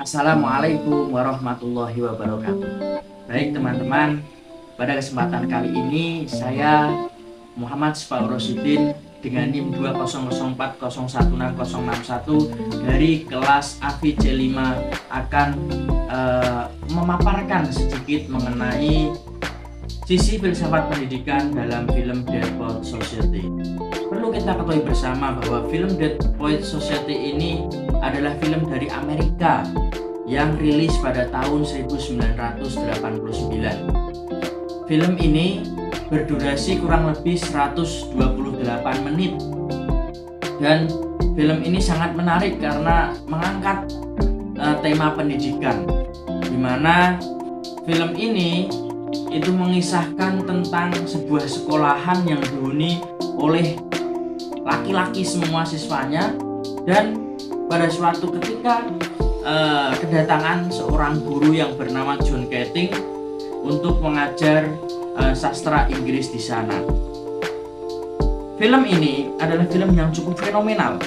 Assalamualaikum warahmatullahi wabarakatuh. Baik teman-teman, pada kesempatan kali ini saya Muhammad Sifau Rosidin dengan NIM 20040101661 dari kelas AVC 5 akan memaparkan sedikit mengenai sisi filsafat pendidikan dalam film Dead Poets Society. Perlu kita ketahui bersama bahwa film Dead Poets Society ini adalah film dari Amerika yang rilis pada tahun 1989. Film ini berdurasi kurang lebih 128 menit dan film ini sangat menarik karena mengangkat tema pendidikan, di mana film ini itu mengisahkan tentang sebuah sekolahan yang dihuni oleh laki-laki semua siswanya, dan pada suatu ketika kedatangan seorang guru yang bernama John Keating untuk mengajar sastra Inggris di sana. Film ini adalah film yang cukup fenomenal.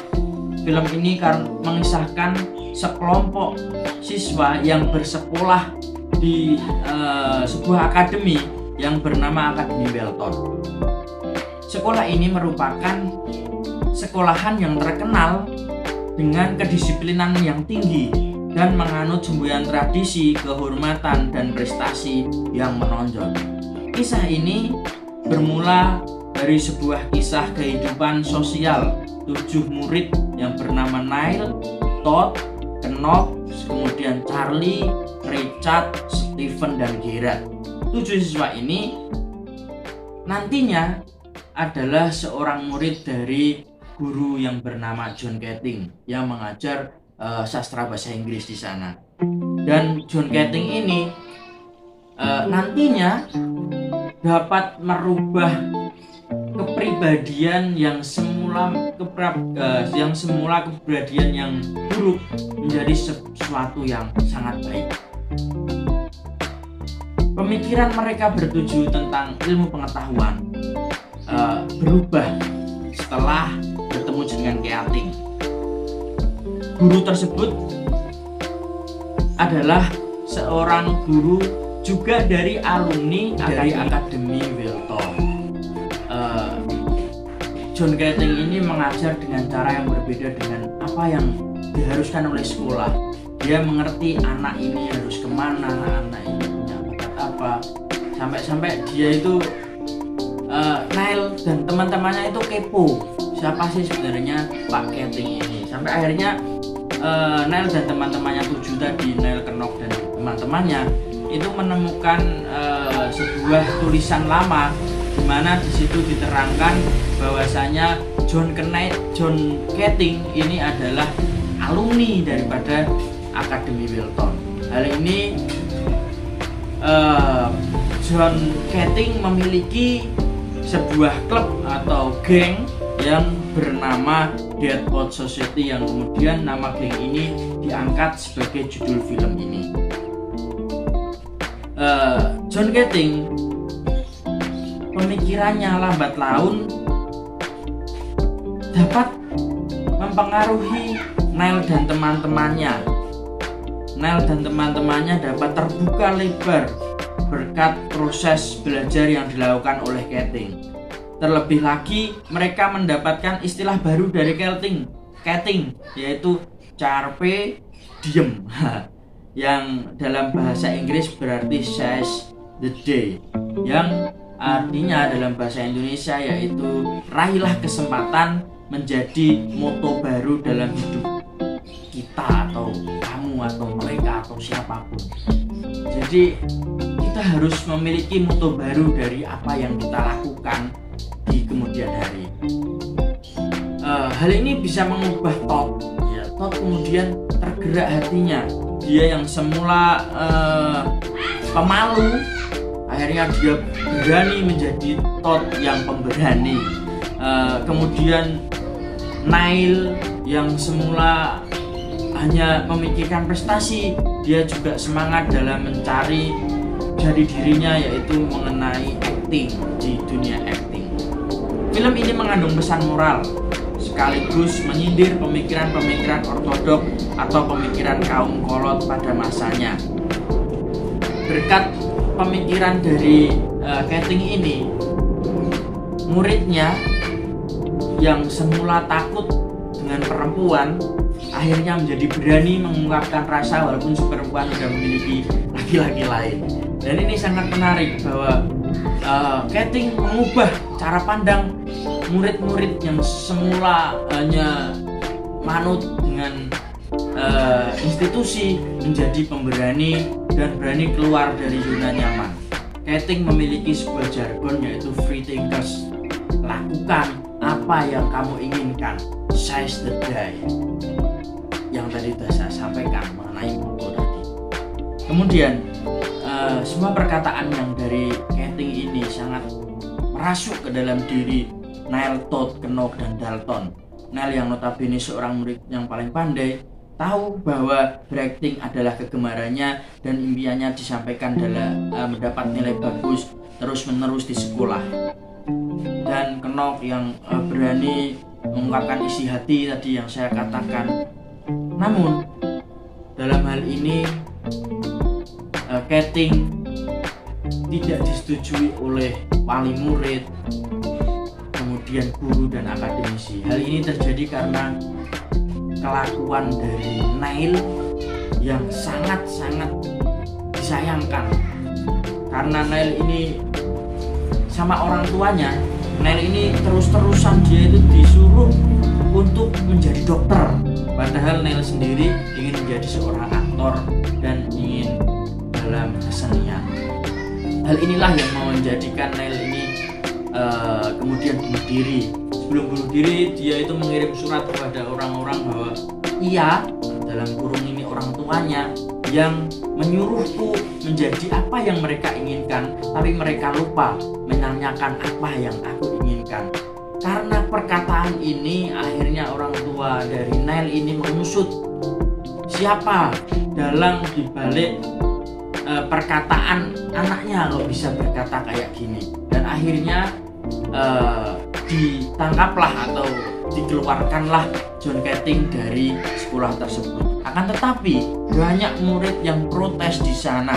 Film ini mengisahkan sekelompok siswa yang bersekolah di sebuah akademi yang bernama Akademi Welton. Sekolah ini merupakan sekolahan yang terkenal dengan kedisiplinan yang tinggi dan menganut semboyan tradisi, kehormatan, dan prestasi yang menonjol. Kisah ini bermula dari sebuah kisah kehidupan sosial 7 murid yang bernama Neil, Todd, Knox, kemudian Charlie, Richard, Stephen, dan Gerard. 7 siswa ini nantinya adalah seorang murid dari guru yang bernama John Keating yang mengajar sastra bahasa Inggris di sana. Dan John Keating ini nantinya dapat merubah kepribadian yang semula kepribadian yang buruk menjadi sesuatu yang sangat baik. Pemikiran mereka bertuju tentang ilmu pengetahuan berubah setelah bertemu dengan Keating. Guru tersebut adalah seorang guru juga dari alumni dari Akademi Welton. John Keating ini mengajar dengan cara yang berbeda dengan apa yang diharuskan oleh sekolah. Dia mengerti anak ini harus kemana, anak ini punya bakat apa, sampai dia itu Neil dan teman-temannya itu kepo siapa sih sebenarnya Pak Keating ini, sampai akhirnya Neil dan teman-temannya 7 tadi, Neil, Knox, dan teman-temannya itu menemukan sebuah tulisan lama di mana di situ diterangkan bahwasanya John Keating ini adalah alumni daripada Akademi Welton. Hal ini John Keating memiliki sebuah klub atau geng yang bernama Dead Poets Society, yang kemudian nama geng ini diangkat sebagai judul film ini. John Keating pemikirannya lambat laun dapat mempengaruhi Neil dan teman-temannya. Neil dan teman-temannya dapat terbuka lebar berkat proses belajar yang dilakukan oleh Keating. Terlebih lagi mereka mendapatkan istilah baru dari Keating, yaitu carpe diem yang dalam bahasa Inggris berarti seize the day, yang artinya dalam bahasa Indonesia yaitu raihlah kesempatan menjadi moto baru dalam hidup kita, atau kamu, atau mereka, atau siapapun. Jadi kita harus memiliki moto baru dari apa yang kita lakukan di kemudian hari. Hal ini bisa mengubah Todd. Todd kemudian tergerak hatinya. Dia yang semula pemalu, akhirnya dia berani menjadi Todd yang pemberani. Kemudian Neil yang semula hanya memikirkan prestasi, dia juga semangat dalam mencari jati dirinya, yaitu mengenai acting, di dunia acting. Film ini mengandung pesan moral sekaligus menyindir pemikiran-pemikiran ortodok atau pemikiran kaum kolot pada masanya. Berkat pemikiran dari Keating ini, muridnya yang semula takut dengan perempuan akhirnya menjadi berani mengungkapkan rasa walaupun si perempuan sudah memiliki laki-laki lain. Dan ini sangat menarik bahwa Keating mengubah cara pandang murid-murid yang semula hanya manut dengan institusi menjadi pemberani dan berani keluar dari zona nyaman. Keating memiliki sebuah jargon yaitu free thinkers. Lakukan apa yang kamu inginkan, seize the day. Yang tadi sudah saya sampaikan mengenai buku tadi. Kemudian semua perkataan yang dari Keating ini sangat merasuk ke dalam diri Neil, Todd, Knox, dan Dalton. Neil yang notabene seorang murid yang paling pandai tahu bahwa writing adalah kegemarannya dan impiannya disampaikan dalam mendapat nilai bagus terus-menerus di sekolah. Dan Knox yang berani mengungkapkan isi hati tadi yang saya katakan. Namun dalam hal ini Keating tidak disetujui oleh wali murid, kemudian guru dan akademisi. Hal ini terjadi karena kelakuan dari Neil yang sangat-sangat disayangkan. Karena Neil ini sama orang tuanya, Neil ini terus-terusan dia itu disuruh untuk menjadi dokter. Padahal Neil sendiri ingin menjadi seorang aktor dan ingin dalam kesenian. Hal inilah yang mau menjadikan Neil ini kemudian bunuh diri. Sebelum bunuh diri, dia itu mengirim surat kepada orang-orang bahwa ia, dalam kurung ini orang tuanya, yang menyuruhku menjadi apa yang mereka inginkan, tapi mereka lupa menanyakan apa yang aku inginkan. Karena perkataan ini, akhirnya orang tua dari Neil ini mengusut siapa dalang dibalik perkataan anaknya kalau bisa berkata kayak gini. Dan akhirnya ditangkaplah atau dikeluarkanlah John Keating dari sekolah tersebut. Akan tetapi banyak murid yang protes di sana,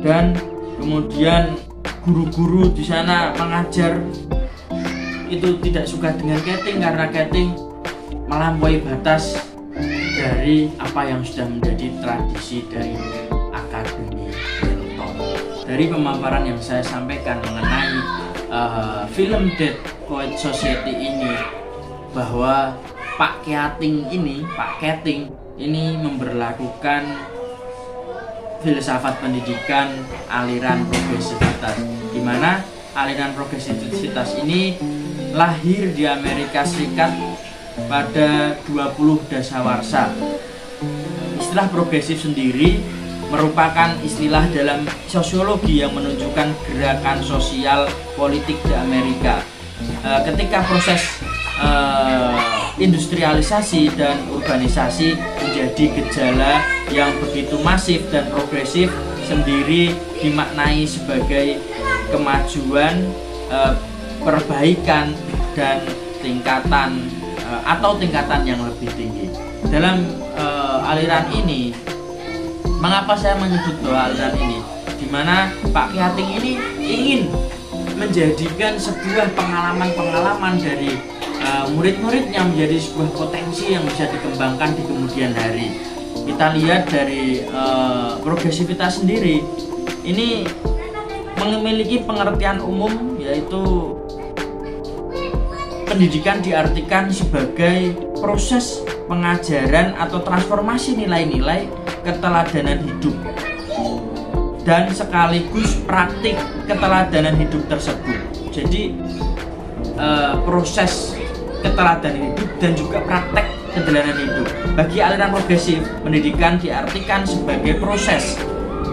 dan kemudian guru-guru di sana mengajar itu tidak suka dengan Keating karena Keating melampaui batas dari apa yang sudah menjadi tradisi dari Akademi Dalton. Dari pemaparan yang saya sampaikan mengenai film Dead Poets Society ini, bahwa Pak Keating ini memberlakukan filsafat pendidikan aliran progresivitas, di mana aliran progresivitas ini lahir di Amerika Serikat pada 20 dasawarsa. Istilah progresif sendiri merupakan istilah dalam sosiologi yang menunjukkan gerakan sosial politik di Amerika. Ketika proses industrialisasi dan urbanisasi menjadi gejala yang begitu masif, dan progresif sendiri dimaknai sebagai kemajuan, perbaikan dan tingkatan yang lebih tinggi. Dalam aliran ini, mengapa saya menyebut bahwa aliran ini, di mana Pak Keating ini ingin menjadikan sebuah pengalaman-pengalaman dari murid-muridnya menjadi sebuah potensi yang bisa dikembangkan di kemudian hari. Kita lihat dari progresivitas sendiri, ini memiliki pengertian umum, yaitu pendidikan diartikan sebagai proses pengajaran atau transformasi nilai-nilai keteladanan hidup dan sekaligus praktik keteladanan hidup tersebut. Jadi proses keteladanan hidup dan juga praktek keteladanan hidup. Bagi aliran progresif, pendidikan diartikan sebagai proses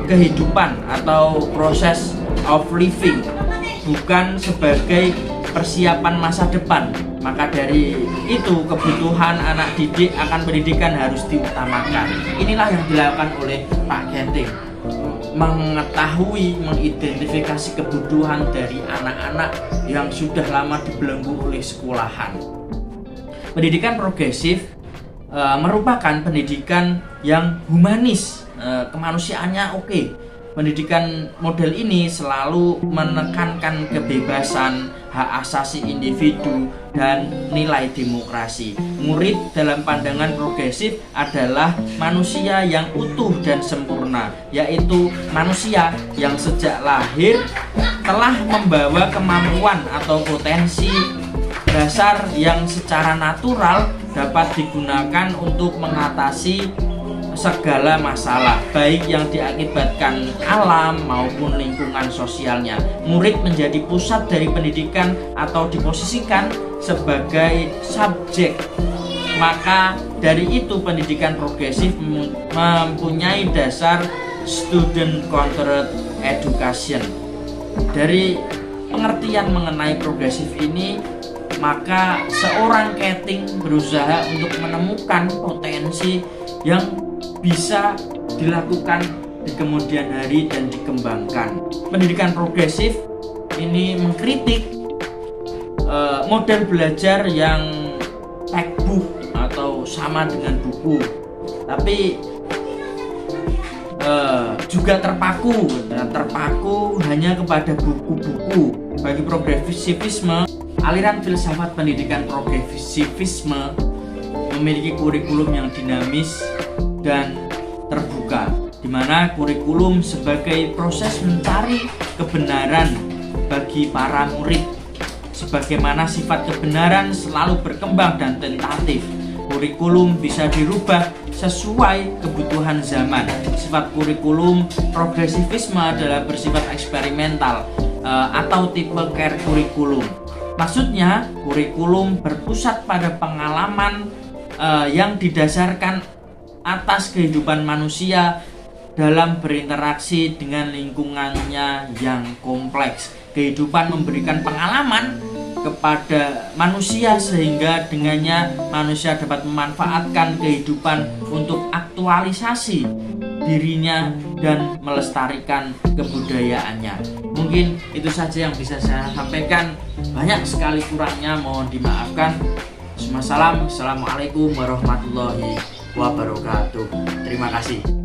kehidupan atau proses of living, bukan sebagai persiapan masa depan. Maka dari itu, kebutuhan anak didik akan pendidikan harus diutamakan. Inilah yang dilakukan oleh Pak Keating, mengetahui, mengidentifikasi kebutuhan dari anak-anak yang sudah lama dibelenggu oleh sekolahan. Pendidikan progresif merupakan pendidikan yang humanis, kemanusiaannya oke. Pendidikan model ini selalu menekankan kebebasan, hak asasi individu, dan nilai demokrasi. Murid dalam pandangan progresif adalah manusia yang utuh dan sempurna, yaitu manusia yang sejak lahir telah membawa kemampuan atau potensi dasar yang secara natural dapat digunakan untuk mengatasi segala masalah, baik yang diakibatkan alam maupun lingkungan sosialnya. Murid menjadi pusat dari pendidikan atau diposisikan sebagai subjek. Maka dari itu pendidikan progresif mempunyai dasar student-centered education. Dari pengertian mengenai progresif ini, maka seorang Keting berusaha untuk menemukan potensi yang bisa dilakukan di kemudian hari dan dikembangkan. Pendidikan progresif ini mengkritik model belajar yang textbook atau sama dengan buku, tapi juga terpaku hanya kepada buku-buku. Bagi progresivisme, aliran filsafat pendidikan progresivisme memiliki kurikulum yang dinamis dan terbuka, di mana kurikulum sebagai proses mencari kebenaran bagi para murid. Sebagaimana sifat kebenaran selalu berkembang dan tentatif, kurikulum bisa dirubah sesuai kebutuhan zaman. Sifat kurikulum progresivisme adalah bersifat eksperimental atau tipe care kurikulum. Maksudnya, kurikulum berpusat pada pengalaman yang didasarkan atas kehidupan manusia dalam berinteraksi dengan lingkungannya yang kompleks. Kehidupan memberikan pengalaman kepada manusia sehingga dengannya manusia dapat memanfaatkan kehidupan untuk aktualisasi dirinya dan melestarikan kebudayaannya. Mungkin itu saja yang bisa saya sampaikan. Banyak sekali kurangnya, mohon dimaafkan. Assalamualaikum warahmatullahi wabarakatuh. Terima kasih.